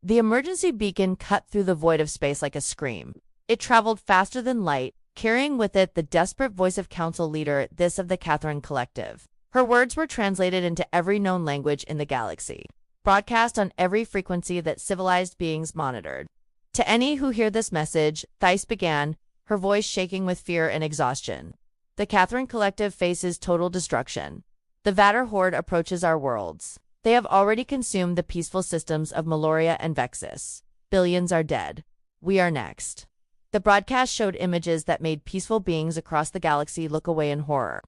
The emergency beacon cut through the void of space like a scream. It traveled faster than light, carrying with it the desperate voice of council leader, this of the Catherine Collective. Her words were translated into every known language in the galaxy, broadcast on every frequency that civilized beings monitored. To any who hear this message, Thais began, her voice shaking with fear and exhaustion. The Catherine Collective faces total destruction. The Vader Horde approaches our worlds. They have already consumed the peaceful systems of Meloria and Vexus. Billions are dead. We are next. The broadcast showed images that made peaceful beings across the galaxy look away in horror.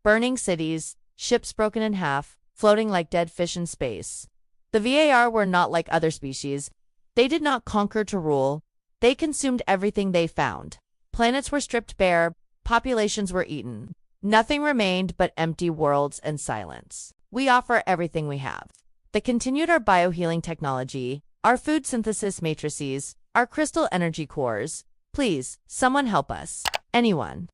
Burning cities, ships broken in half, floating like dead fish in space. The VAR were not like other species. They did not conquer to rule. They consumed everything they found. Planets were stripped bare, populations were eaten. Nothing remained but empty worlds and silence. We offer everything we have. They continued our biohealing technology, our food synthesis matrices, our crystal energy cores. Please, someone help us. Anyone.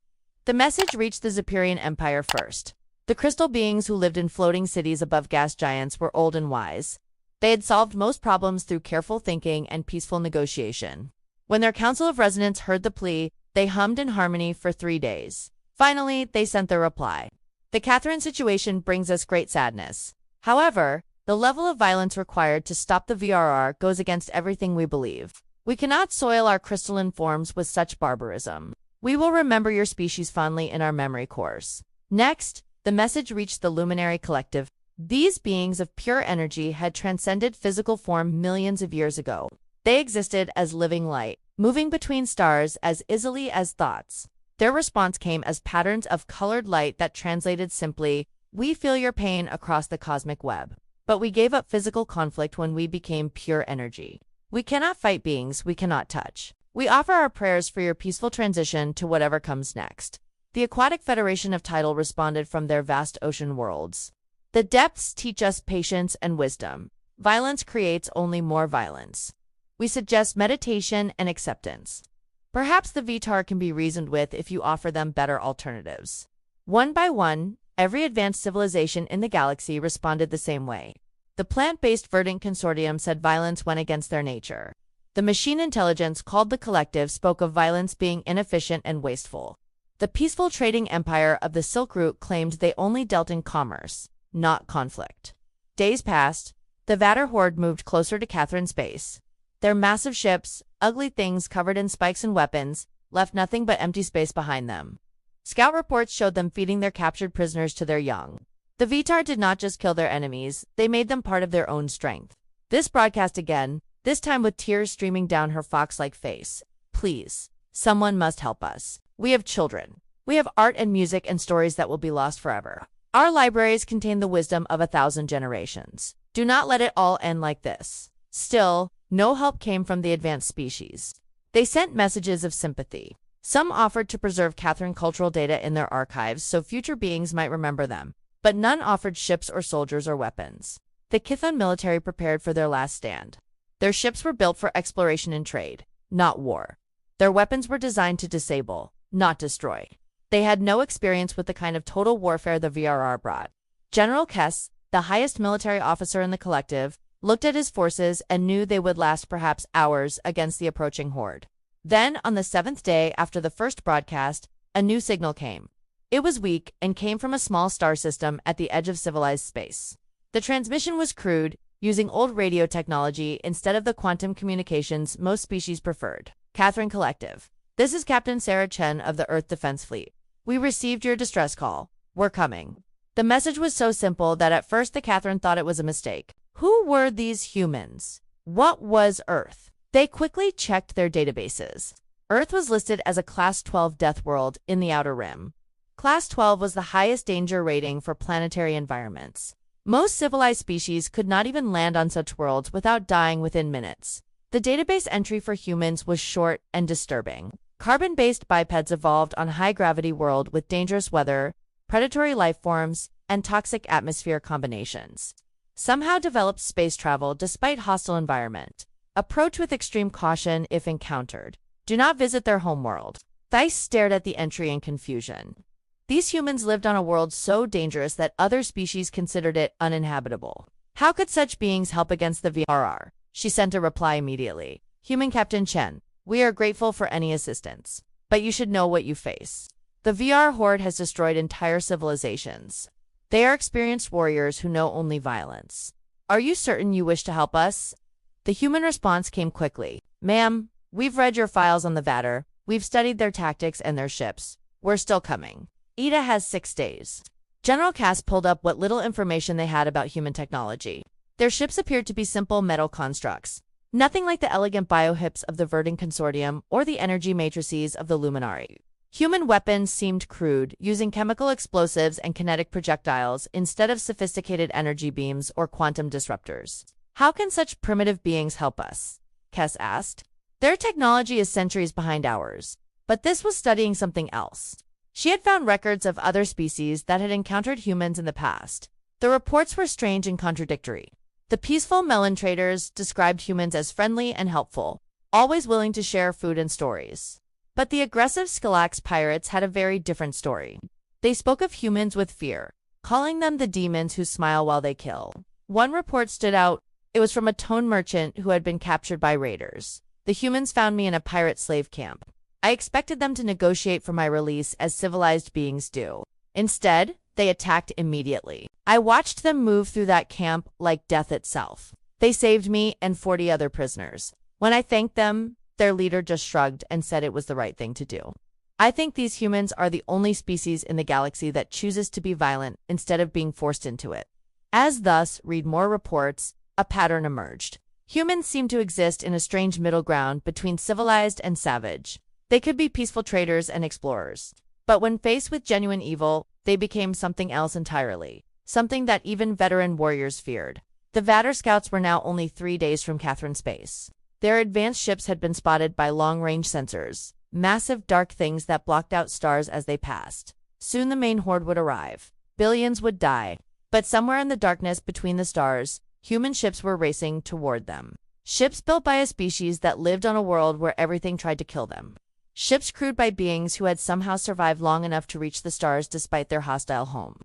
The message reached the Zephyrian Empire first. The crystal beings who lived in floating cities above gas giants were old and wise. They had solved most problems through careful thinking and peaceful negotiation. When their Council of Resonance heard the plea, they hummed in harmony for 3 days. Finally, they sent their reply. The Catherine situation brings us great sadness. However, the level of violence required to stop the VRR goes against everything we believe. We cannot soil our crystalline forms with such barbarism. We will remember your species fondly in our memory cores. Next, the message reached the Luminary Collective. These beings of pure energy had transcended physical form millions of years ago. They existed as living light, moving between stars as easily as thoughts. Their response came as patterns of colored light that translated simply, "We feel your pain," across the cosmic web. But we gave up physical conflict when we became pure energy. We cannot fight beings we cannot touch. We offer our prayers for your peaceful transition to whatever comes next. The Aquatic Federation of Tidal responded from their vast ocean worlds. The depths teach us patience and wisdom. Violence creates only more violence. We suggest meditation and acceptance. Perhaps the VTAR can be reasoned with if you offer them better alternatives. One by one, every advanced civilization in the galaxy responded the same way. The plant-based Verdant Consortium said violence went against their nature. The machine intelligence called the Collective spoke of violence being inefficient and wasteful. The peaceful trading empire of the Silk Route claimed they only dealt in commerce, not conflict. Days passed. The Vader Horde moved closer to Catherine's base. Their massive ships, ugly things covered in spikes and weapons, left nothing but empty space behind them. Scout reports showed them feeding their captured prisoners to their young. The VTAR did not just kill their enemies, they made them part of their own strength. This broadcast again, this time with tears streaming down her fox-like face. Please, someone must help us. We have children. We have art and music and stories that will be lost forever. Our libraries contain the wisdom of 1,000 generations. Do not let it all end like this. Still, no help came from the advanced species. They sent messages of sympathy. Some offered to preserve Catherine cultural data in their archives so future beings might remember them, but none offered ships or soldiers or weapons. The Kithon military prepared for their last stand. Their ships were built for exploration and trade, not war. Their weapons were designed to disable, not destroy. They had no experience with the kind of total warfare the VRR brought. General Kess, the highest military officer in the Collective, looked at his forces and knew they would last perhaps hours against the approaching horde. Then, on the 7th day after the first broadcast, a new signal came. It was weak and came from a small star system at the edge of civilized space. The transmission was crude, using old radio technology instead of the quantum communications most species preferred. Catherine Collective. This is Captain Sarah Chen of the Earth Defense Fleet. We received your distress call. We're coming. The message was so simple that at first the Catherine thought it was a mistake. Who were these humans? What was Earth? They quickly checked their databases. Earth was listed as a Class 12 Deathworld in the Outer Rim. Class 12 was the highest danger rating for planetary environments. Most civilized species could not even land on such worlds without dying within minutes. The database entry for humans was short and disturbing. Carbon-based bipeds evolved on high-gravity world with dangerous weather, predatory life forms, and toxic atmosphere combinations. Somehow developed space travel despite hostile environment. Approach with extreme caution if encountered. Do not visit their homeworld. Thais stared at the entry in confusion. These humans lived on a world so dangerous that other species considered it uninhabitable. How could such beings help against the VRR? She sent a reply immediately. Human Captain Chen, we are grateful for any assistance, but you should know what you face. The VR horde has destroyed entire civilizations. They are experienced warriors who know only violence. Are you certain you wish to help us? The human response came quickly. Ma'am, we've read your files on the Vader. We've studied their tactics and their ships. We're still coming. Ida has 6 days. General Cass pulled up what little information they had about human technology. Their ships appeared to be simple metal constructs. Nothing like the elegant biohips of the Verdant Consortium or the energy matrices of the Luminari. Human weapons seemed crude, using chemical explosives and kinetic projectiles instead of sophisticated energy beams or quantum disruptors. How can such primitive beings help us? Kess asked. Their technology is centuries behind ours, but this was studying something else. She had found records of other species that had encountered humans in the past. The reports were strange and contradictory. The peaceful melon traders described humans as friendly and helpful, always willing to share food and stories. But the aggressive Skalax pirates had a very different story. They spoke of humans with fear, calling them the demons who smile while they kill. One report stood out. It was from a Tone merchant who had been captured by raiders. The humans found me in a pirate slave camp. I expected them to negotiate for my release as civilized beings do. Instead, they attacked immediately. I watched them move through that camp like death itself. They saved me and 40 other prisoners. When I thanked them, their leader just shrugged and said it was the right thing to do. I think these humans are the only species in the galaxy that chooses to be violent instead of being forced into it. As thus, read more reports, a pattern emerged. Humans seem to exist in a strange middle ground between civilized and savage. They could be peaceful traders and explorers. But when faced with genuine evil, they became something else entirely. Something that even veteran warriors feared. The Vader scouts were now only 3 days from Catherine space. Their advanced ships had been spotted by long-range sensors, massive dark things that blocked out stars as they passed. Soon the main horde would arrive. Billions would die. But somewhere in the darkness between the stars, human ships were racing toward them. Ships built by a species that lived on a world where everything tried to kill them. Ships crewed by beings who had somehow survived long enough to reach the stars despite their hostile home.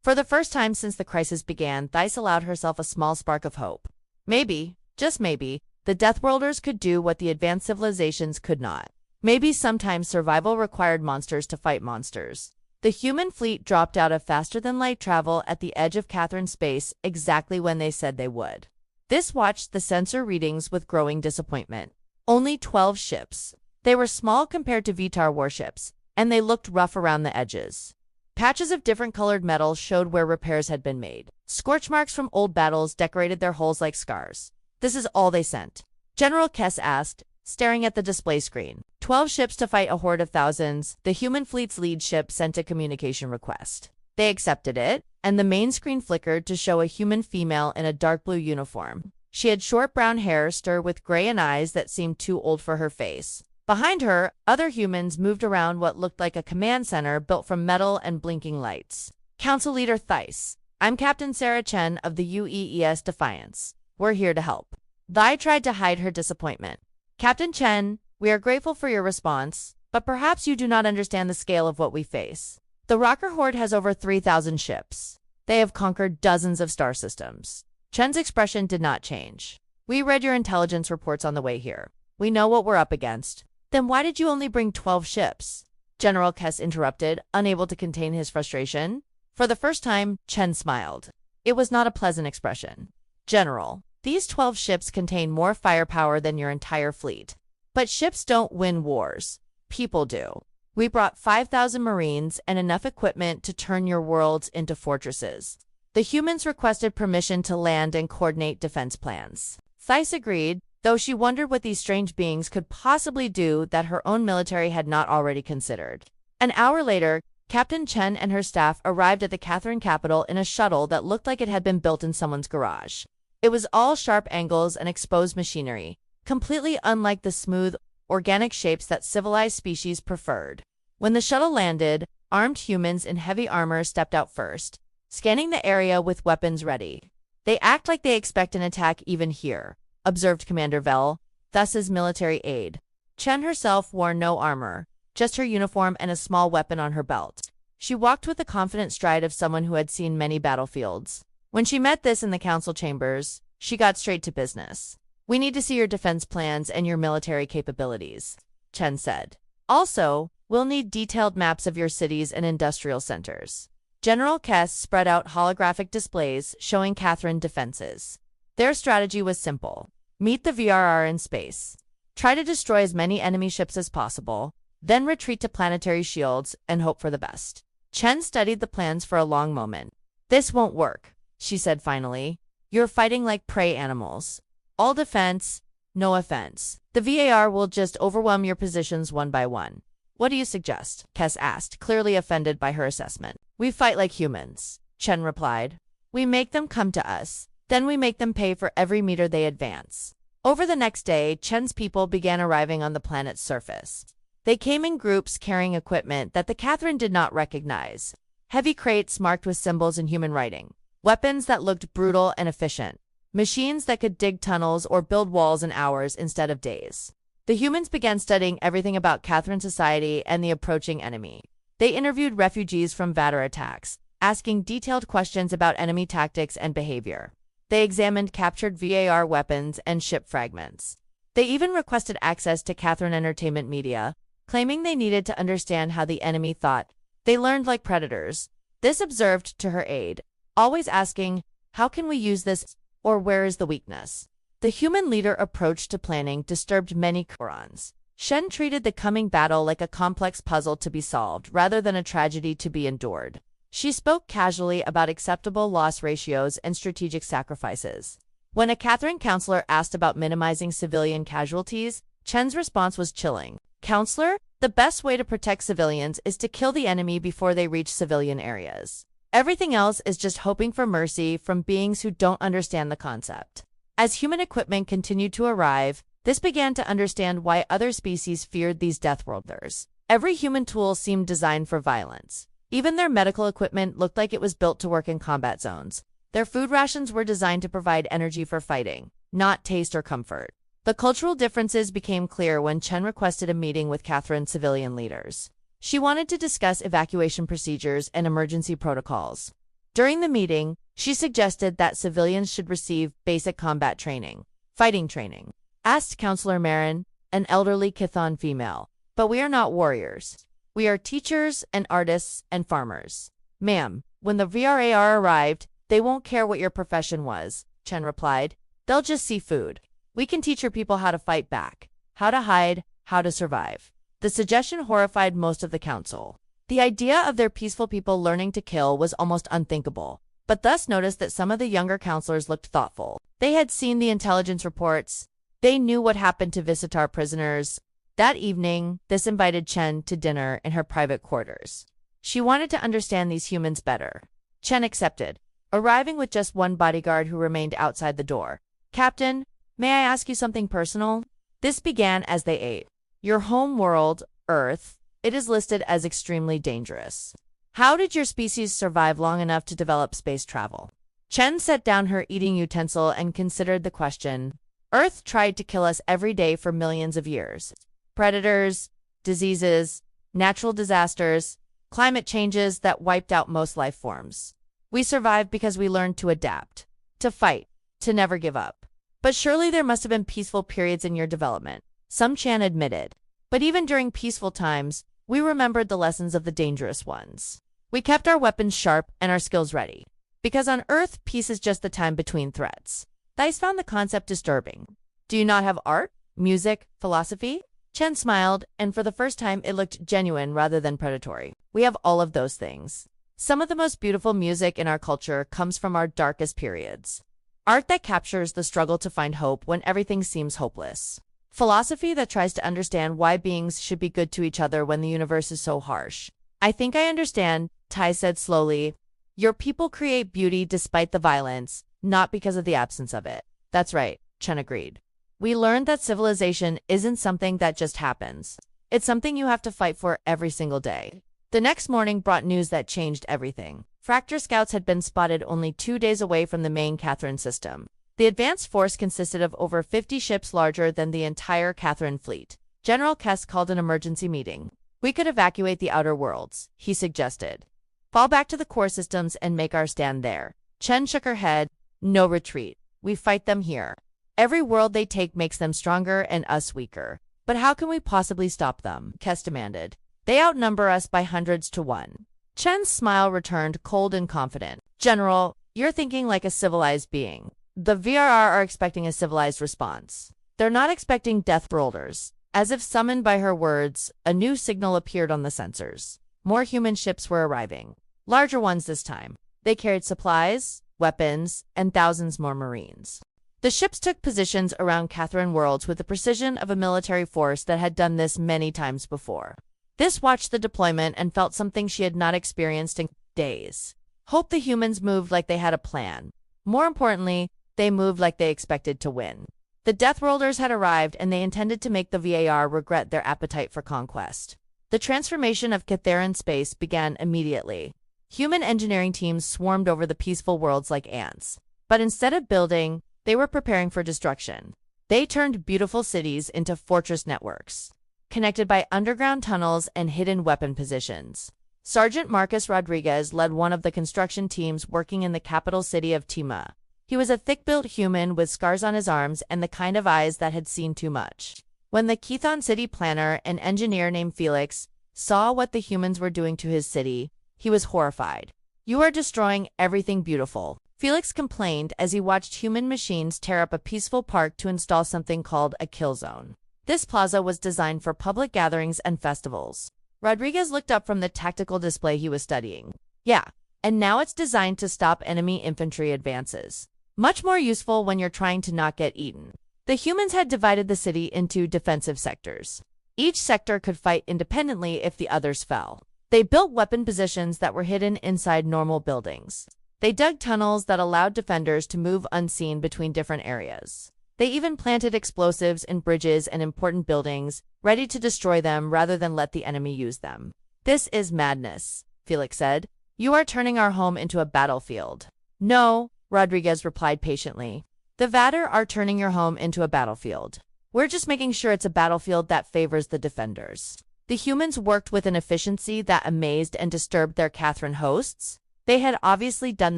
For the first time since the crisis began, Thais allowed herself a small spark of hope. Maybe, just maybe, the Deathworlders could do what the advanced civilizations could not. Maybe sometimes survival required monsters to fight monsters. The human fleet dropped out of faster-than-light travel at the edge of Catherine space exactly when they said they would. This watched the sensor readings with growing disappointment. Only 12 ships. They were small compared to Vitar warships, and they looked rough around the edges. Patches of different colored metal showed where repairs had been made. Scorch marks from old battles decorated their hulls like scars. This is all they sent. General Kess asked, staring at the display screen. 12 ships to fight a horde of thousands. The human fleet's lead ship sent a communication request. They accepted it, and the main screen flickered to show a human female in a dark blue uniform. She had short brown hair stirred with gray and eyes that seemed too old for her face. Behind her, other humans moved around what looked like a command center built from metal and blinking lights. Council Leader Thais, I'm Captain Sarah Chen of the UEES Defiance. We're here to help. Thai tried to hide her disappointment. Captain Chen, we are grateful for your response, but perhaps you do not understand the scale of what we face. The Rocker Horde has over 3,000 ships. They have conquered dozens of star systems. Chen's expression did not change. We read your intelligence reports on the way here. We know what we're up against. Then why did you only bring 12 ships? General Kess interrupted, unable to contain his frustration. For the first time, Chen smiled. It was not a pleasant expression. General, these 12 ships contain more firepower than your entire fleet. But ships don't win wars. People do. We brought 5,000 Marines and enough equipment to turn your worlds into fortresses. The humans requested permission to land and coordinate defense plans. Thais agreed, though she wondered what these strange beings could possibly do that her own military had not already considered. An hour later, Captain Chen and her staff arrived at the Catherine capital in a shuttle that looked like it had been built in someone's garage. It was all sharp angles and exposed machinery, completely unlike the smooth, organic shapes that civilized species preferred. When the shuttle landed, armed humans in heavy armor stepped out first, scanning the area with weapons ready. They act like they expect an attack even here, observed Commander Vell, Thus's military aide. Chen herself wore no armor, just her uniform and a small weapon on her belt. She walked with the confident stride of someone who had seen many battlefields. When she met this in the council chambers, she got straight to business. We need to see your defense plans and your military capabilities, Chen said. Also, we'll need detailed maps of your cities and industrial centers. General Kess spread out holographic displays showing Catherine defenses. Their strategy was simple. Meet the VRR in space. Try to destroy as many enemy ships as possible, then retreat to planetary shields and hope for the best. Chen studied the plans for a long moment. This won't work, she said finally. You're fighting like prey animals. All defense, no offense. The VAR will just overwhelm your positions one by one. What do you suggest? Kess asked, clearly offended by her assessment. We fight like humans, Chen replied. We make them come to us. Then we make them pay for every meter they advance. Over the next day, Chen's people began arriving on the planet's surface. They came in groups carrying equipment that the Catherine did not recognize. Heavy crates marked with symbols in human writing. Weapons that looked brutal and efficient. Machines that could dig tunnels or build walls in hours instead of days. The humans began studying everything about Catherine society and the approaching enemy. They interviewed refugees from Vader attacks, asking detailed questions about enemy tactics and behavior. They examined captured VAR weapons and ship fragments. They even requested access to Catherine entertainment media, claiming they needed to understand how the enemy thought. They learned like predators. This observed to her aid, always asking, how can we use this, or where is the weakness? The human leader approach to planning disturbed many Korans. Shen treated the coming battle like a complex puzzle to be solved rather than a tragedy to be endured. She spoke casually about acceptable loss ratios and strategic sacrifices. When a Catherine counselor asked about minimizing civilian casualties, Chen's response was chilling. Counselor, the best way to protect civilians is to kill the enemy before they reach civilian areas. Everything else is just hoping for mercy from beings who don't understand the concept. As human equipment continued to arrive, this began to understand why other species feared these Deathworlders. Every human tool seemed designed for violence. Even their medical equipment looked like it was built to work in combat zones. Their food rations were designed to provide energy for fighting, not taste or comfort. The cultural differences became clear when Chen requested a meeting with Catherine's civilian leaders. She wanted to discuss evacuation procedures and emergency protocols. During the meeting, she suggested that civilians should receive basic combat training, fighting training. Asked Counselor Marin, an elderly Chthon female. But we are not warriors. We are teachers and artists and farmers. Ma'am, when the VRAR arrived, they won't care what your profession was, Chen replied. They'll just see food. We can teach your people how to fight back, how to hide, how to survive. The suggestion horrified most of the council. The idea of their peaceful people learning to kill was almost unthinkable, but thus noticed that some of the younger counselors looked thoughtful. They had seen the intelligence reports. They knew what happened to Visitar prisoners. That evening, this invited Chen to dinner in her private quarters. She wanted to understand these humans better. Chen accepted, arriving with just one bodyguard who remained outside the door. Captain, may I ask you something personal? This began as they ate. Your home world, Earth, it is listed as extremely dangerous. How did your species survive long enough to develop space travel? Chen set down her eating utensil and considered the question. Earth tried to kill us every day for millions of years. Predators, diseases, natural disasters, climate changes that wiped out most life forms. We survived because we learned to adapt, to fight, to never give up. But surely there must have been peaceful periods in your development, some Chan admitted. But even during peaceful times, we remembered the lessons of the dangerous ones. We kept our weapons sharp and our skills ready. Because on Earth, peace is just the time between threats. Thais found the concept disturbing. Do you not have art, music, philosophy? Chen smiled, and for the first time it looked genuine rather than predatory. We have all of those things. Some of the most beautiful music in our culture comes from our darkest periods. Art that captures the struggle to find hope when everything seems hopeless. Philosophy that tries to understand why beings should be good to each other when the universe is so harsh. I think I understand, Tai said slowly. Your people create beauty despite the violence, not because of the absence of it. That's right, Chen agreed. We learned that civilization isn't something that just happens. It's something you have to fight for every single day. The next morning brought news that changed everything. Fracture scouts had been spotted only 2 days away from the main Catherine system. The advanced force consisted of over 50 ships larger than the entire Catherine fleet. General Kess called an emergency meeting. We could evacuate the outer worlds, he suggested. Fall back to the core systems and make our stand there. Chen shook her head. No retreat. We fight them here. Every world they take makes them stronger and us weaker. But how can we possibly stop them? Kes demanded. They outnumber us by hundreds to one. Chen's smile returned, cold and confident. General, you're thinking like a civilized being. The VRR are expecting a civilized response. They're not expecting Deathworlders. As if summoned by her words, a new signal appeared on the sensors. More human ships were arriving. Larger ones this time. They carried supplies, weapons, and thousands more Marines. The ships took positions around Catherine Worlds with the precision of a military force that had done this many times before. This watched the deployment and felt something she had not experienced in days. Hope the humans moved like they had a plan. More importantly, they moved like they expected to win. The Deathworlders had arrived and they intended to make the VAR regret their appetite for conquest. The transformation of Catharan space began immediately. Human engineering teams swarmed over the peaceful worlds like ants. But instead of building, they were preparing for destruction. They turned beautiful cities into fortress networks, connected by underground tunnels and hidden weapon positions. Sergeant Marcus Rodriguez led one of the construction teams working in the capital city of Tima. He was a thick-built human with scars on his arms and the kind of eyes that had seen too much. When the Chthon city planner, an engineer named Felix, saw what the humans were doing to his city, he was horrified. "You are destroying everything beautiful," Felix complained as he watched human machines tear up a peaceful park to install something called a kill zone. This plaza was designed for public gatherings and festivals. Rodriguez looked up from the tactical display he was studying. "Yeah, and now it's designed to stop enemy infantry advances. Much more useful when you're trying to not get eaten." The humans had divided the city into defensive sectors. Each sector could fight independently if the others fell. They built weapon positions that were hidden inside normal buildings. They dug tunnels that allowed defenders to move unseen between different areas. They even planted explosives in bridges and important buildings, ready to destroy them rather than let the enemy use them. "This is madness," Felix said. "You are turning our home into a battlefield." "No," Rodriguez replied patiently. "The Vader are turning your home into a battlefield. We're just making sure it's a battlefield that favors the defenders." The humans worked with an efficiency that amazed and disturbed their Catherine hosts. They had obviously done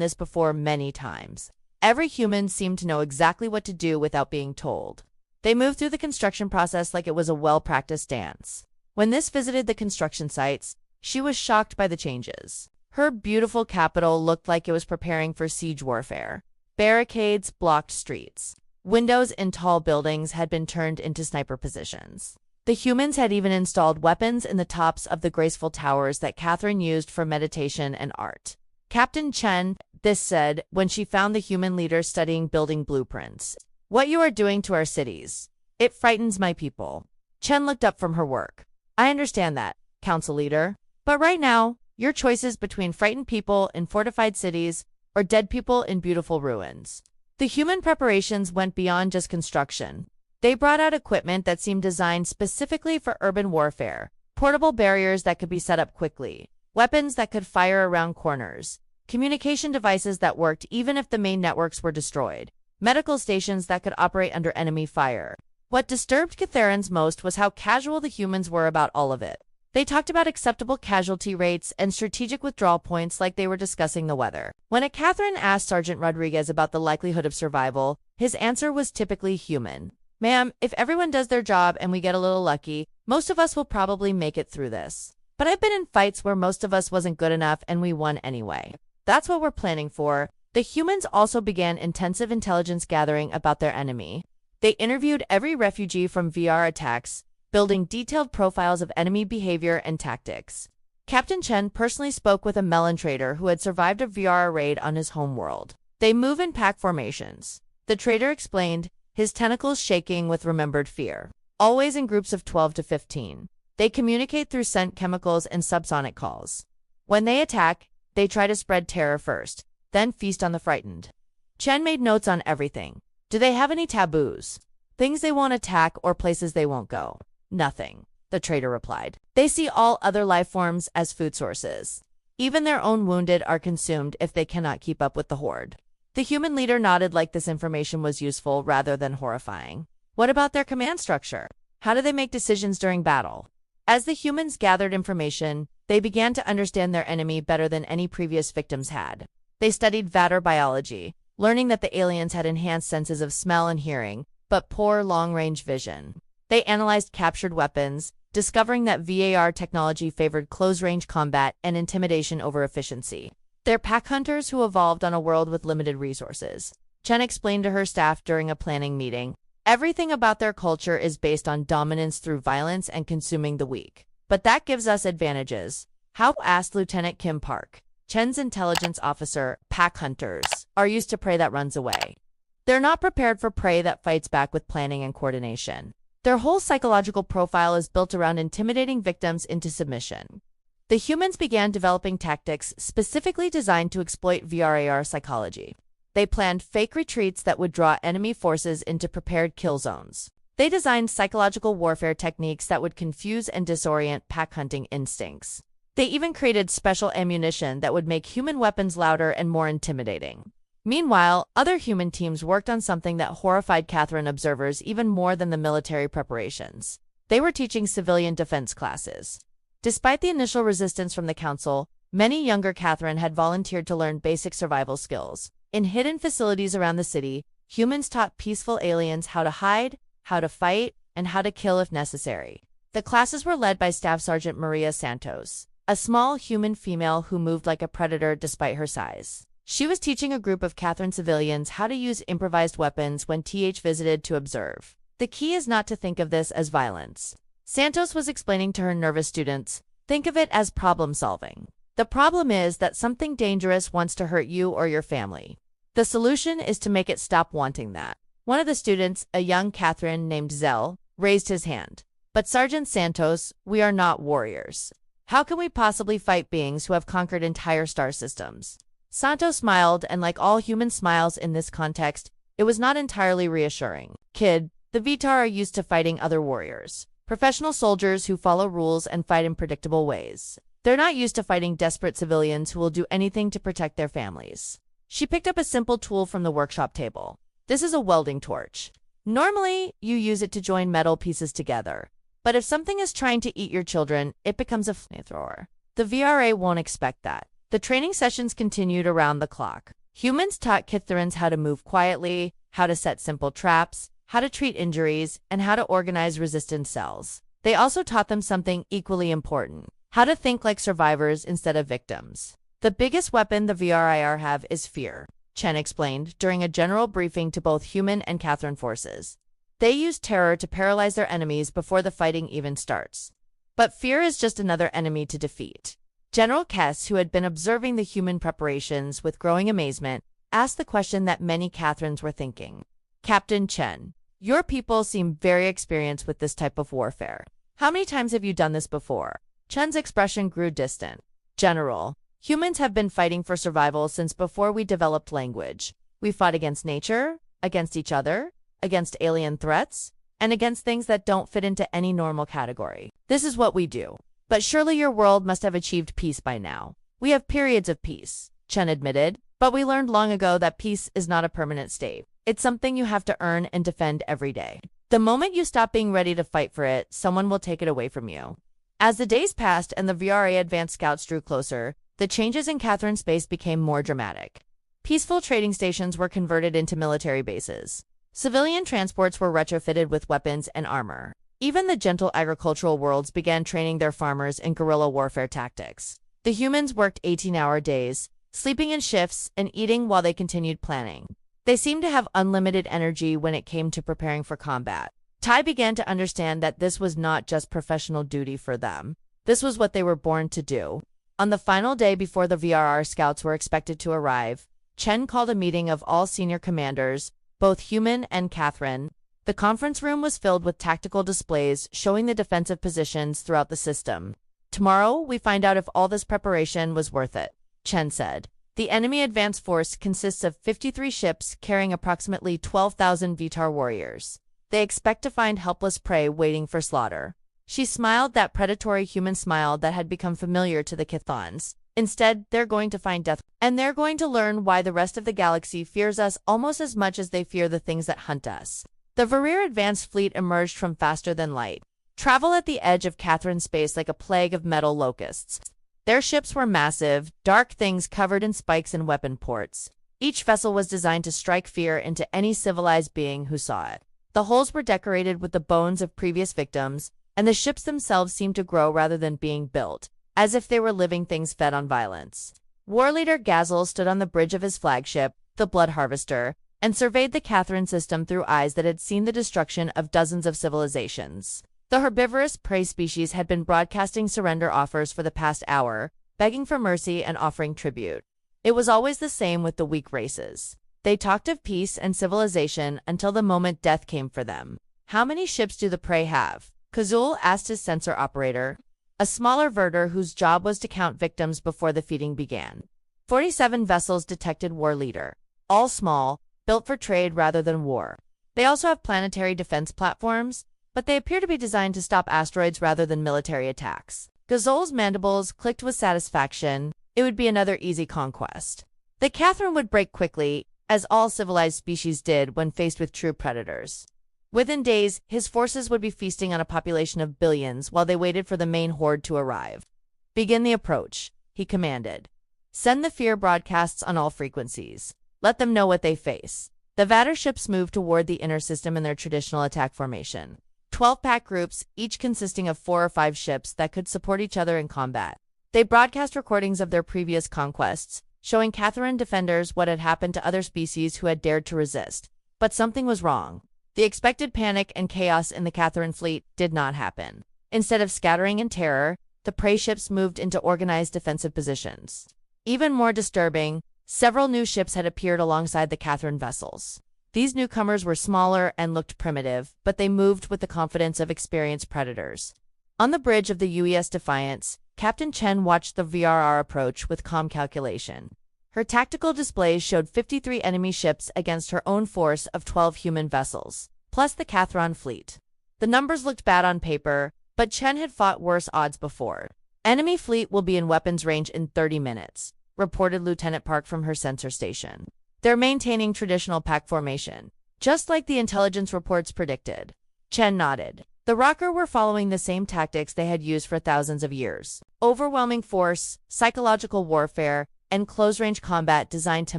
this before many times. Every human seemed to know exactly what to do without being told. They moved through the construction process like it was a well-practiced dance. When this visited the construction sites, she was shocked by the changes. Her beautiful capital looked like it was preparing for siege warfare. Barricades blocked streets. Windows in tall buildings had been turned into sniper positions. The humans had even installed weapons in the tops of the graceful towers that Catherine used for meditation and art. "Captain Chen," this said when she found the human leader studying building blueprints. "What you are doing to our cities. It frightens my people." Chen looked up from her work. "I understand that, council leader. But right now, your choice is between frightened people in fortified cities or dead people in beautiful ruins." The human preparations went beyond just construction. They brought out equipment that seemed designed specifically for urban warfare, portable barriers that could be set up quickly, weapons that could fire around corners, communication devices that worked even if the main networks were destroyed, medical stations that could operate under enemy fire. What disturbed Catharans most was how casual the humans were about all of it. They talked about acceptable casualty rates and strategic withdrawal points like they were discussing the weather. When Catherine asked Sergeant Rodriguez about the likelihood of survival, his answer was typically human. "Ma'am, if everyone does their job and we get a little lucky, most of us will probably make it through this. But I've been in fights where most of us wasn't good enough and we won anyway. That's what we're planning for." The humans also began intensive intelligence gathering about their enemy. They interviewed every refugee from VR attacks, building detailed profiles of enemy behavior and tactics. Captain Chen personally spoke with a melon trader who had survived a VR raid on his homeworld. "They move in pack formations," the trader explained, his tentacles shaking with remembered fear. "Always in groups of 12 to 15. They communicate through scent chemicals and subsonic calls. When they attack, they try to spread terror first, then feast on the frightened." Chen made notes on everything. "Do they have any taboos? Things they won't attack or places they won't go?" "Nothing," the trader replied. "They see all other life forms as food sources. Even their own wounded are consumed if they cannot keep up with the horde." The human leader nodded like this information was useful rather than horrifying. "What about their command structure? How do they make decisions during battle?" As the humans gathered information, they began to understand their enemy better than any previous victims had. They studied Vader biology, learning that the aliens had enhanced senses of smell and hearing, but poor long-range vision. They analyzed captured weapons, discovering that VAR technology favored close-range combat and intimidation over efficiency. They're pack hunters who evolved on a world with limited resources. Chen explained to her staff during a planning meeting, everything about their culture is based on dominance through violence and consuming the weak. But that gives us advantages. How? Asked Lieutenant Kim Park. Chen's intelligence officer, pack hunters, are used to prey that runs away. They're not prepared for prey that fights back with planning and coordination. Their whole psychological profile is built around intimidating victims into submission. The humans began developing tactics specifically designed to exploit VAR psychology. They planned fake retreats that would draw enemy forces into prepared kill zones. They designed psychological warfare techniques that would confuse and disorient pack hunting instincts. They even created special ammunition that would make human weapons louder and more intimidating. Meanwhile, other human teams worked on something that horrified Catherine observers even more than the military preparations. They were teaching civilian defense classes. Despite the initial resistance from the council, many younger Catherine had volunteered to learn basic survival skills. In hidden facilities around the city, humans taught peaceful aliens how to hide, how to fight, and how to kill if necessary. The classes were led by Staff Sergeant Maria Santos, a small human female who moved like a predator despite her size. She was teaching a group of Catherine civilians how to use improvised weapons when TH visited to observe. The key is not to think of this as violence. Santos was explaining to her nervous students, think of it as problem solving. The problem is that something dangerous wants to hurt you or your family. The solution is to make it stop wanting that. One of the students, a young Catherine named Zell, raised his hand. But Sergeant Santos, we are not warriors. How can we possibly fight beings who have conquered entire star systems? Santos smiled, and like all human smiles in this context, it was not entirely reassuring. Kid, the Vitar are used to fighting other warriors. Professional soldiers who follow rules and fight in predictable ways. They're not used to fighting desperate civilians who will do anything to protect their families. She picked up a simple tool from the workshop table. This is a welding torch. Normally, you use it to join metal pieces together. But if something is trying to eat your children, it becomes a flamethrower. The VRA won't expect that. The training sessions continued around the clock. Humans taught Kitharans how to move quietly, how to set simple traps, how to treat injuries, and how to organize resistance cells. They also taught them something equally important, how to think like survivors instead of victims. The biggest weapon the VRIR have is fear, Chen explained during a general briefing to both human and Catherine forces. They use terror to paralyze their enemies before the fighting even starts. But fear is just another enemy to defeat. General Kess, who had been observing the human preparations with growing amazement, asked the question that many Catherines were thinking. Captain Chen, your people seem very experienced with this type of warfare. How many times have you done this before? Chen's expression grew distant. General, humans have been fighting for survival since before we developed language. We fought against nature, against each other, against alien threats, and against things that don't fit into any normal category. This is what we do. But surely your world must have achieved peace by now. We have periods of peace, Chen admitted, but we learned long ago that peace is not a permanent state. It's something you have to earn and defend every day. The moment you stop being ready to fight for it, someone will take it away from you. As the days passed and the VRA advanced scouts drew closer, the changes in Catherine's space became more dramatic. Peaceful trading stations were converted into military bases. Civilian transports were retrofitted with weapons and armor. Even the gentle agricultural worlds began training their farmers in guerrilla warfare tactics. The humans worked 18-hour days, sleeping in shifts and eating while they continued planning. They seemed to have unlimited energy when it came to preparing for combat. Tai began to understand that this was not just professional duty for them. This was what they were born to do. On the final day before the VRR scouts were expected to arrive, Chen called a meeting of all senior commanders, both human and Catherine. The conference room was filled with tactical displays showing the defensive positions throughout the system. Tomorrow, we find out if all this preparation was worth it, Chen said. The enemy advance force consists of 53 ships carrying approximately 12,000 Vitar warriors. They expect to find helpless prey waiting for slaughter. She smiled, that predatory human smile that had become familiar to the Chthons. Instead, they're going to find death, and they're going to learn why the rest of the galaxy fears us almost as much as they fear the things that hunt us. The Varir advanced fleet emerged from faster than light. Travel at the edge of Catherine's space like a plague of metal locusts. Their ships were massive, dark things covered in spikes and weapon ports. Each vessel was designed to strike fear into any civilized being who saw it. The holes were decorated with the bones of previous victims, and the ships themselves seemed to grow rather than being built, as if they were living things fed on violence. War leader Gazal stood on the bridge of his flagship, the Blood Harvester, and surveyed the Catherine system through eyes that had seen the destruction of dozens of civilizations. The herbivorous prey species had been broadcasting surrender offers for the past hour, begging for mercy and offering tribute. It was always the same with the weak races. They talked of peace and civilization until the moment death came for them. "How many ships do the prey have?" Kazul asked his sensor operator, a smaller verter whose job was to count victims before the feeding began. 47 vessels, detected war leader. All small, built for trade rather than war. They also have planetary defense platforms, but they appear to be designed to stop asteroids rather than military attacks. Gazol's mandibles clicked with satisfaction. It would be another easy conquest. The Catherine would break quickly, as all civilized species did when faced with true predators. Within days, his forces would be feasting on a population of billions while they waited for the main horde to arrive. "Begin the approach," he commanded. "Send the fear broadcasts on all frequencies. Let them know what they face." The Vader ships moved toward the inner system in their traditional attack formation. 12-pack groups, each consisting of 4 or 5 ships that could support each other in combat. They broadcast recordings of their previous conquests, showing Catherine defenders what had happened to other species who had dared to resist. But something was wrong. The expected panic and chaos in the Catherine fleet did not happen. Instead of scattering in terror, the prey ships moved into organized defensive positions. Even more disturbing, several new ships had appeared alongside the Catherine vessels. These newcomers were smaller and looked primitive, but they moved with the confidence of experienced predators. On the bridge of the UES Defiance, Captain Chen watched the VRR approach with calm calculation. Her tactical displays showed 53 enemy ships against her own force of 12 human vessels, plus the Catherine fleet. The numbers looked bad on paper, but Chen had fought worse odds before. "Enemy fleet will be in weapons range in 30 minutes, reported Lieutenant Park from her sensor station. "They're maintaining traditional pack formation, just like the intelligence reports predicted." Chen nodded. The Rocker were following the same tactics they had used for thousands of years. Overwhelming force, psychological warfare, and close-range combat designed to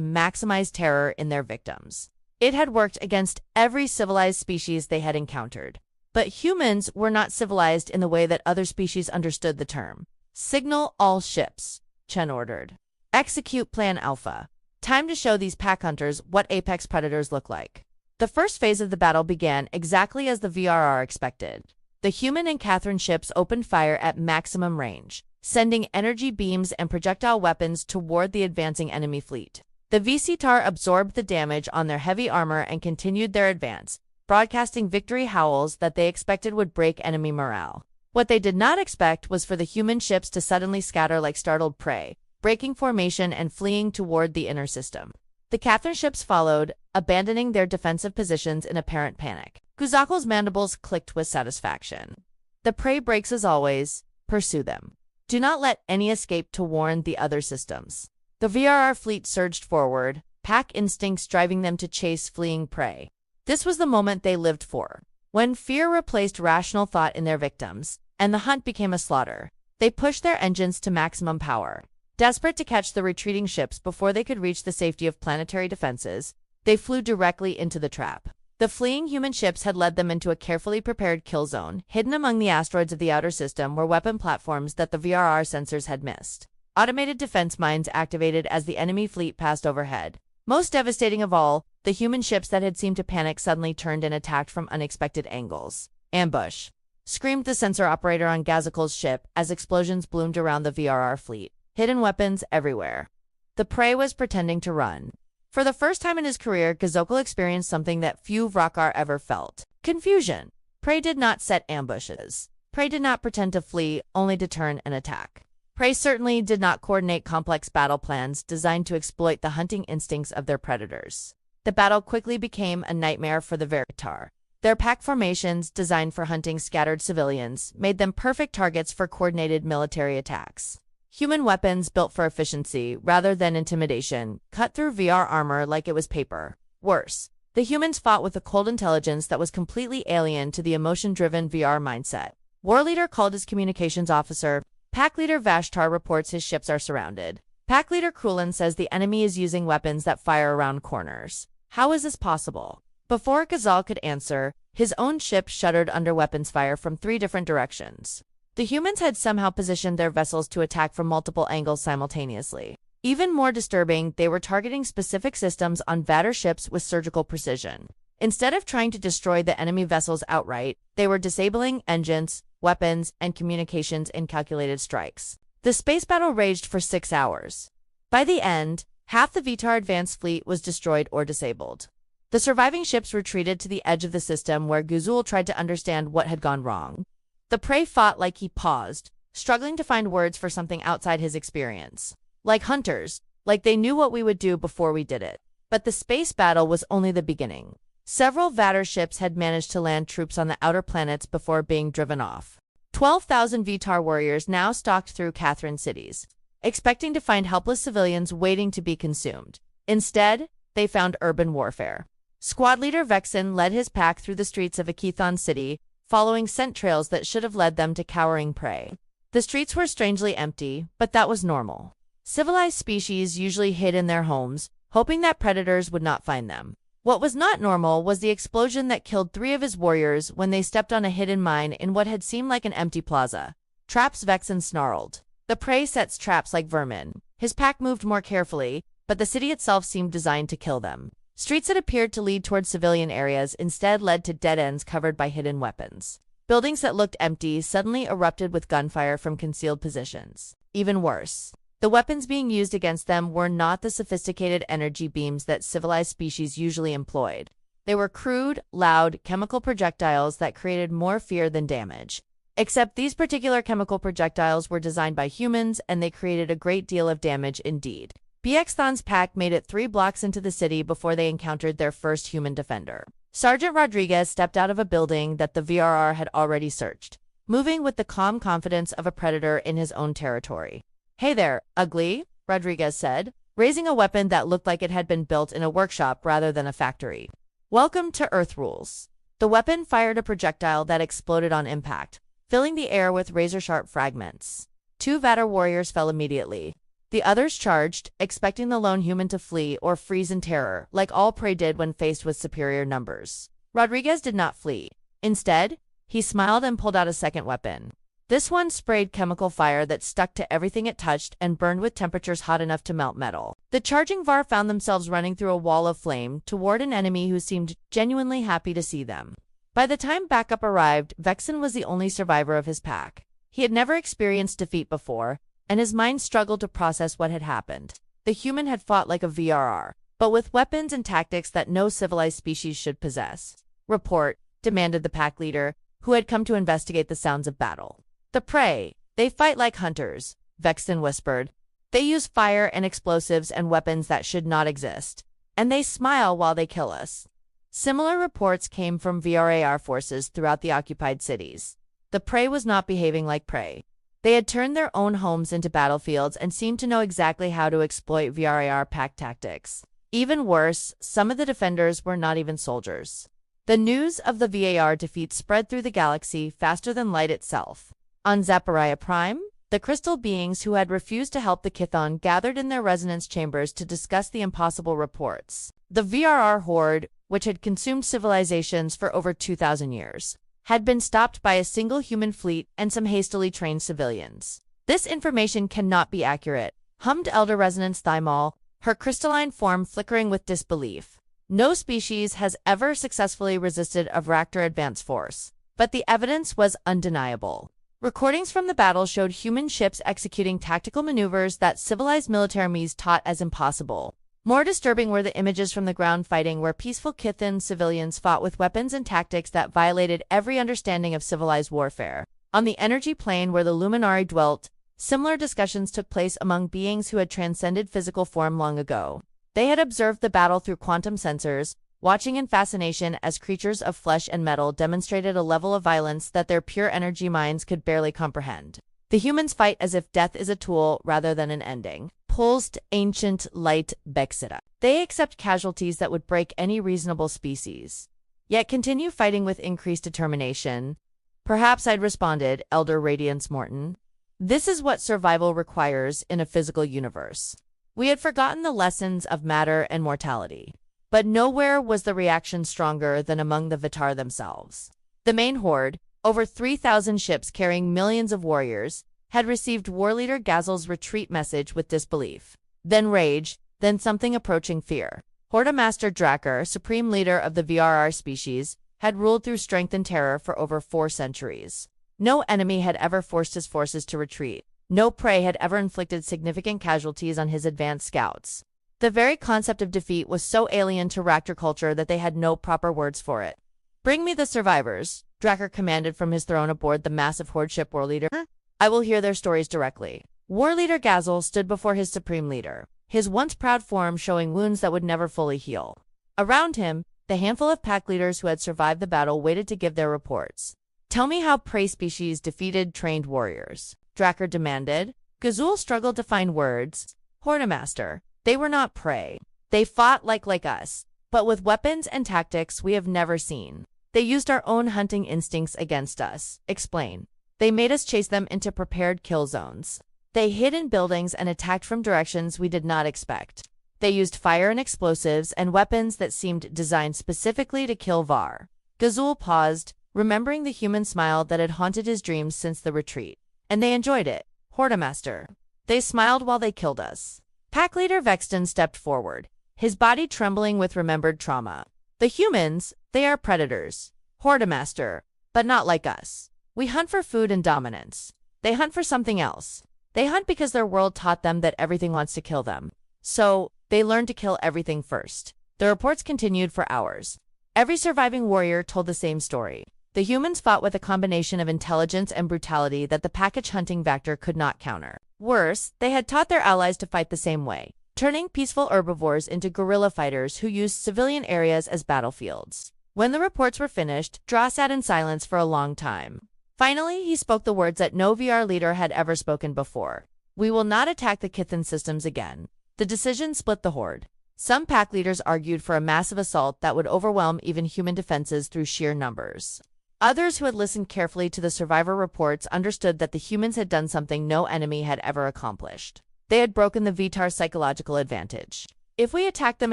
maximize terror in their victims. It had worked against every civilized species they had encountered. But humans were not civilized in the way that other species understood the term. "Signal all ships," Chen ordered. "Execute Plan Alpha. Time to show these pack hunters what apex predators look like." The first phase of the battle began exactly as the VRR expected. The human and Catherine ships opened fire at maximum range, sending energy beams and projectile weapons toward the advancing enemy fleet. The VCTAR absorbed the damage on their heavy armor and continued their advance, broadcasting victory howls that they expected would break enemy morale. What they did not expect was for the human ships to suddenly scatter like startled prey, breaking formation and fleeing toward the inner system. The Catherine ships followed, abandoning their defensive positions in apparent panic. Kuzakul's mandibles clicked with satisfaction. "The prey breaks as always. Pursue them. Do not let any escape to warn the other systems." The VRR fleet surged forward, pack instincts driving them to chase fleeing prey. This was the moment they lived for. When fear replaced rational thought in their victims, and the hunt became a slaughter, they pushed their engines to maximum power. Desperate to catch the retreating ships before they could reach the safety of planetary defenses, they flew directly into the trap. The fleeing human ships had led them into a carefully prepared kill zone, hidden among the asteroids of the outer system were weapon platforms that the VRR sensors had missed. Automated defense mines activated as the enemy fleet passed overhead. Most devastating of all, the human ships that had seemed to panic suddenly turned and attacked from unexpected angles. "Ambush!" screamed the sensor operator on Gazakul's ship as explosions bloomed around the VRR fleet. Hidden weapons everywhere. The prey was pretending to run. For the first time in his career, Gazokul experienced something that few Vrakar ever felt. Confusion. Prey did not set ambushes. Prey did not pretend to flee, only to turn and attack. Prey certainly did not coordinate complex battle plans designed to exploit the hunting instincts of their predators. The battle quickly became a nightmare for the Veritar. Their pack formations, designed for hunting scattered civilians, made them perfect targets for coordinated military attacks. Human weapons built for efficiency rather than intimidation cut through VR armor like it was paper. Worse, the humans fought with a cold intelligence that was completely alien to the emotion-driven VR mindset. War leader called his communications officer. Pack leader Vashtar reports his ships are surrounded. Pack leader Krulin says the enemy is using weapons that fire around corners. How is this possible? Before Ghazal could answer, His own ship shuddered under weapons fire from 3 different directions. The humans had somehow positioned their vessels to attack from multiple angles simultaneously. Even more disturbing, they were targeting specific systems on Vader ships with surgical precision. Instead of trying to destroy the enemy vessels outright, they were disabling engines, weapons, and communications in calculated strikes. The space battle raged for 6 hours. By the end, half the Vitar advanced fleet was destroyed or disabled. The surviving ships retreated to the edge of the system where Guzul tried to understand what had gone wrong. The prey fought like he paused, struggling to find words for something outside his experience. Like hunters, like they knew what we would do before we did it. But the space battle was only the beginning. Several Vader ships had managed to land troops on the outer planets before being driven off. 12,000 Vitar warriors now stalked through Catherine cities, expecting to find helpless civilians waiting to be consumed. Instead, they found urban warfare. Squad leader Vexen led his pack through the streets of Akithon City, following scent trails that should have led them to cowering prey. The streets were strangely empty, but that was normal. Civilized species usually hid in their homes, hoping that predators would not find them. What was not normal was the explosion that killed 3 of his warriors when they stepped on a hidden mine in what had seemed like an empty plaza. Traps, Vexen snarled. The prey sets traps like vermin. His pack moved more carefully, but the city itself seemed designed to kill them. Streets that appeared to lead toward civilian areas instead led to dead ends covered by hidden weapons. Buildings that looked empty suddenly erupted with gunfire from concealed positions. Even worse, the weapons being used against them were not the sophisticated energy beams that civilized species usually employed. They were crude, loud, chemical projectiles that created more fear than damage. Except these particular chemical projectiles were designed by humans, and they created a great deal of damage indeed. BXthon's pack made it 3 blocks into the city before they encountered their first human defender. Sergeant Rodriguez stepped out of a building that the VRR had already searched, moving with the calm confidence of a predator in his own territory. "Hey there, ugly," Rodriguez said, raising a weapon that looked like it had been built in a workshop rather than a factory. "Welcome to Earth Rules." The weapon fired a projectile that exploded on impact, filling the air with razor-sharp fragments. 2 Vader warriors fell immediately. The others charged, expecting the lone human to flee or freeze in terror, like all prey did when faced with superior numbers. Rodriguez did not flee. Instead, he smiled and pulled out a second weapon. This one sprayed chemical fire that stuck to everything it touched and burned with temperatures hot enough to melt metal. The charging VAR found themselves running through a wall of flame toward an enemy who seemed genuinely happy to see them. By the time backup arrived, Vexen was the only survivor of his pack. He had never experienced defeat before, and his mind struggled to process what had happened. The human had fought like a VRR, but with weapons and tactics that no civilized species should possess. "Report," demanded the pack leader, who had come to investigate the sounds of battle. "The prey, they fight like hunters," Vexen whispered. "They use fire and explosives and weapons that should not exist. And they smile while they kill us." Similar reports came from VRAR forces throughout the occupied cities. The prey was not behaving like prey. They had turned their own homes into battlefields and seemed to know exactly how to exploit VRAR pack tactics. Even worse, some of the defenders were not even soldiers. The news of the VAR defeat spread through the galaxy faster than light itself. On Zapariah Prime, the crystal beings who had refused to help the Kithon gathered in their resonance chambers to discuss the impossible reports. The VRR horde, which had consumed civilizations for over 2,000 years, had been stopped by a single human fleet and some hastily trained civilians. "This information cannot be accurate," hummed Elder Resonance Thymol, her crystalline form flickering with disbelief. "No species has ever successfully resisted a Vraktor advance force." But the evidence was undeniable. Recordings from the battle showed human ships executing tactical maneuvers that civilized militaries taught as impossible. More disturbing were the images from the ground fighting where peaceful Kithon civilians fought with weapons and tactics that violated every understanding of civilized warfare. On the energy plane where the Luminari dwelt, similar discussions took place among beings who had transcended physical form long ago. They had observed the battle through quantum sensors, watching in fascination as creatures of flesh and metal demonstrated a level of violence that their pure energy minds could barely comprehend. The humans fight as if death is a tool rather than an ending. Pulsed ancient light Bexita. They accept casualties that would break any reasonable species, yet continue fighting with increased determination. "Perhaps," I'd responded, Elder Radiance Morton. "This is what survival requires in a physical universe." We had forgotten the lessons of matter and mortality. But nowhere was the reaction stronger than among the Vitar themselves. The main horde, over 3,000 ships carrying millions of warriors, had received war leader Gazel's retreat message with disbelief. Then rage, then something approaching fear. Horde Master Drakkar, supreme leader of the VRR species, had ruled through strength and terror for over 4 centuries. No enemy had ever forced his forces to retreat. No prey had ever inflicted significant casualties on his advanced scouts. The very concept of defeat was so alien to Raptor culture that they had no proper words for it. "Bring me the survivors," Drakkar commanded from his throne aboard the massive horde ship war leader. "I will hear their stories directly." War leader Gazel stood before his supreme leader, his once proud form showing wounds that would never fully heal. Around him, the handful of pack leaders who had survived the battle waited to give their reports. "Tell me how prey species defeated trained warriors," Drakkar demanded. Gazel struggled to find words. "Horde Master, they were not prey. They fought like us, but with weapons and tactics we have never seen. They used our own hunting instincts against us." Explain. "They made us chase them into prepared kill zones. They hid in buildings and attacked from directions we did not expect. They used fire and explosives and weapons that seemed designed specifically to kill Var." Gazel paused, remembering the human smile that had haunted his dreams since the retreat. "And they enjoyed it, Horde Master. They smiled while they killed us." Pack leader Vexton stepped forward, his body trembling with remembered trauma. "The humans, they are predators, Horde Master, but not like us. We hunt for food and dominance. They hunt for something else. They hunt because their world taught them that everything wants to kill them. So, they learned to kill everything first." The reports continued for hours. Every surviving warrior told the same story. The humans fought with a combination of intelligence and brutality that the package hunting Vector could not counter. Worse, they had taught their allies to fight the same way, turning peaceful herbivores into guerrilla fighters who used civilian areas as battlefields. When the reports were finished, Draw sat in silence for a long time. Finally, he spoke the words that no VR leader had ever spoken before. "We will not attack the Kithan systems again." The decision split the horde. Some pack leaders argued for a massive assault that would overwhelm even human defenses through sheer numbers. Others who had listened carefully to the survivor reports understood that the humans had done something no enemy had ever accomplished. They had broken the Vitar's psychological advantage. "If we attack them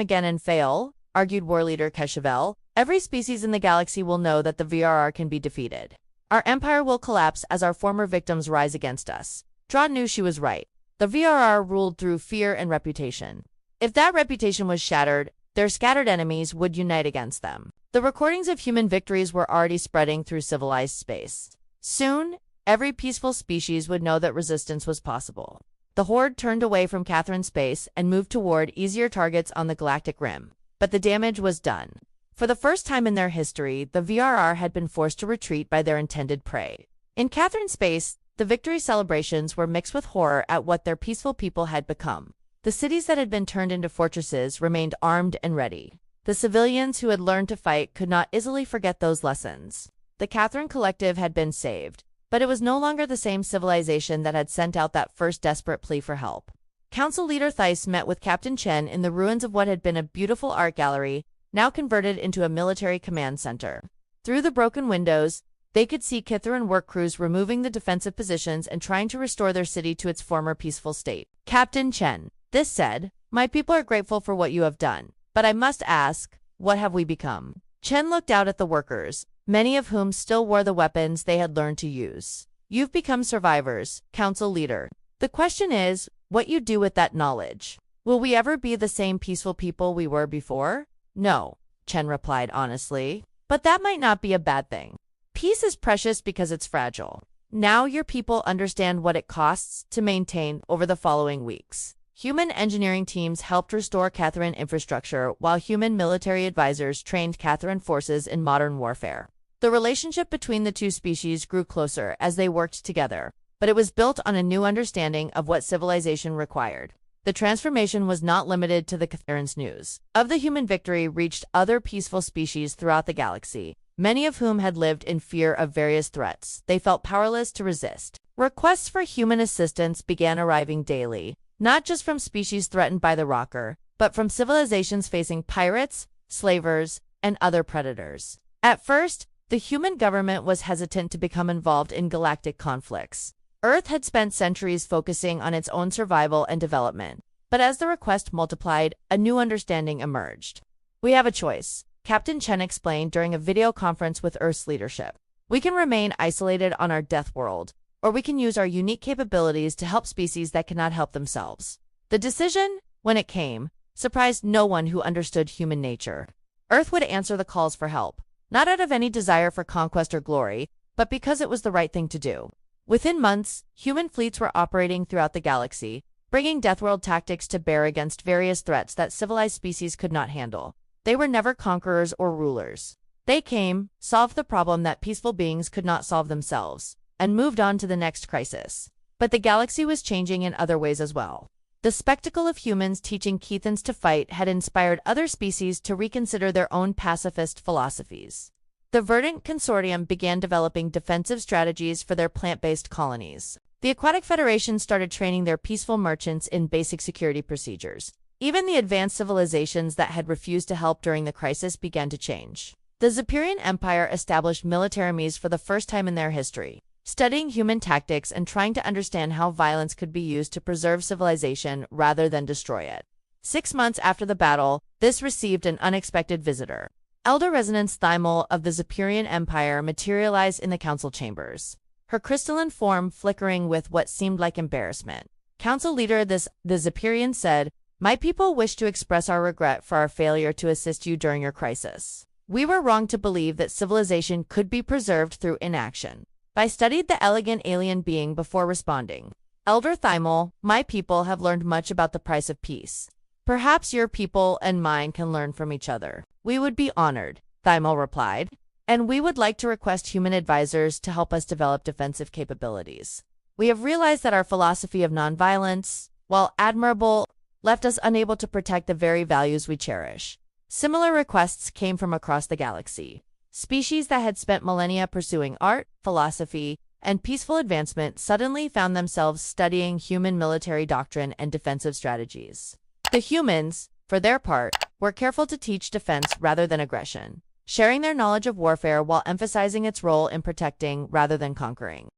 again and fail," argued war leader Keshavel, "every species in the galaxy will know that the VRR can be defeated. Our empire will collapse as our former victims rise against us." Draw knew she was right. The VRR ruled through fear and reputation. If that reputation was shattered, their scattered enemies would unite against them. The recordings of human victories were already spreading through civilized space. Soon, every peaceful species would know that resistance was possible. The horde turned away from Catherine space and moved toward easier targets on the galactic rim. But the damage was done. For the first time in their history, the VRR had been forced to retreat by their intended prey. In Catherine space, the victory celebrations were mixed with horror at what their peaceful people had become. The cities that had been turned into fortresses remained armed and ready. The civilians who had learned to fight could not easily forget those lessons. The Catherine Collective had been saved, but it was no longer the same civilization that had sent out that first desperate plea for help. Council leader Theiss met with Captain Chen in the ruins of what had been a beautiful art gallery, now converted into a military command center. Through the broken windows, they could see Kitharan work crews removing the defensive positions and trying to restore their city to its former peaceful state. "Captain Chen," this said, "my people are grateful for what you have done. But I must ask, what have we become?" Chen looked out at the workers, many of whom still wore the weapons they had learned to use. "You've become survivors, Council leader. The question is, what you do with that knowledge. Will we ever be the same peaceful people we were before?" "No," Chen replied honestly. "But that might not be a bad thing. Peace is precious because it's fragile. Now your people understand what it costs to maintain." Over the following weeks, human engineering teams helped restore Catherine infrastructure while human military advisors trained Catherine forces in modern warfare. The relationship between the two species grew closer as they worked together, but it was built on a new understanding of what civilization required. The transformation was not limited to the Catharans. News of the human victory reached other peaceful species throughout the galaxy, many of whom had lived in fear of various threats. They felt powerless to resist. Requests for human assistance began arriving daily, not just from species threatened by the rocker, but from civilizations facing pirates, slavers, and other predators. At first, the human government was hesitant to become involved in galactic conflicts. Earth had spent centuries focusing on its own survival and development, but as the request multiplied, a new understanding emerged. We have a choice, Captain Chen explained during a video conference with Earth's leadership. We can remain isolated on our death world, or we can use our unique capabilities to help species that cannot help themselves. The decision, when it came, surprised no one who understood human nature. Earth would answer the calls for help, not out of any desire for conquest or glory, but because it was the right thing to do. Within months, human fleets were operating throughout the galaxy, bringing Deathworld tactics to bear against various threats that civilized species could not handle. They were never conquerors or rulers. They came, solved the problem that peaceful beings could not solve themselves, and moved on to the next crisis. But the galaxy was changing in other ways as well. The spectacle of humans teaching Keithans to fight had inspired other species to reconsider their own pacifist philosophies. The Verdant Consortium began developing defensive strategies for their plant-based colonies. The Aquatic Federation started training their peaceful merchants in basic security procedures. Even the advanced civilizations that had refused to help during the crisis began to change. The Zephyrian Empire established militaries for the first time in their history, studying human tactics and trying to understand how violence could be used to preserve civilization rather than destroy it. 6 months after the battle, this received an unexpected visitor. Elder Resonance Thymol of the Zephyrian Empire materialized in the council chambers, her crystalline form flickering with what seemed like embarrassment. Council leader the Zephyrian said, "My people wish to express our regret for our failure to assist you during your crisis. We were wrong to believe that civilization could be preserved through inaction. I studied the elegant alien being before responding. Elder Thymol, my people have learned much about the price of peace. Perhaps your people and mine can learn from each other." "We would be honored," Thymol replied, "and we would like to request human advisors to help us develop defensive capabilities. We have realized that our philosophy of nonviolence, while admirable, left us unable to protect the very values we cherish." Similar requests came from across the galaxy. Species that had spent millennia pursuing art, philosophy, and peaceful advancement suddenly found themselves studying human military doctrine and defensive strategies. The humans, for their part, were careful to teach defense rather than aggression, sharing their knowledge of warfare while emphasizing its role in protecting rather than conquering.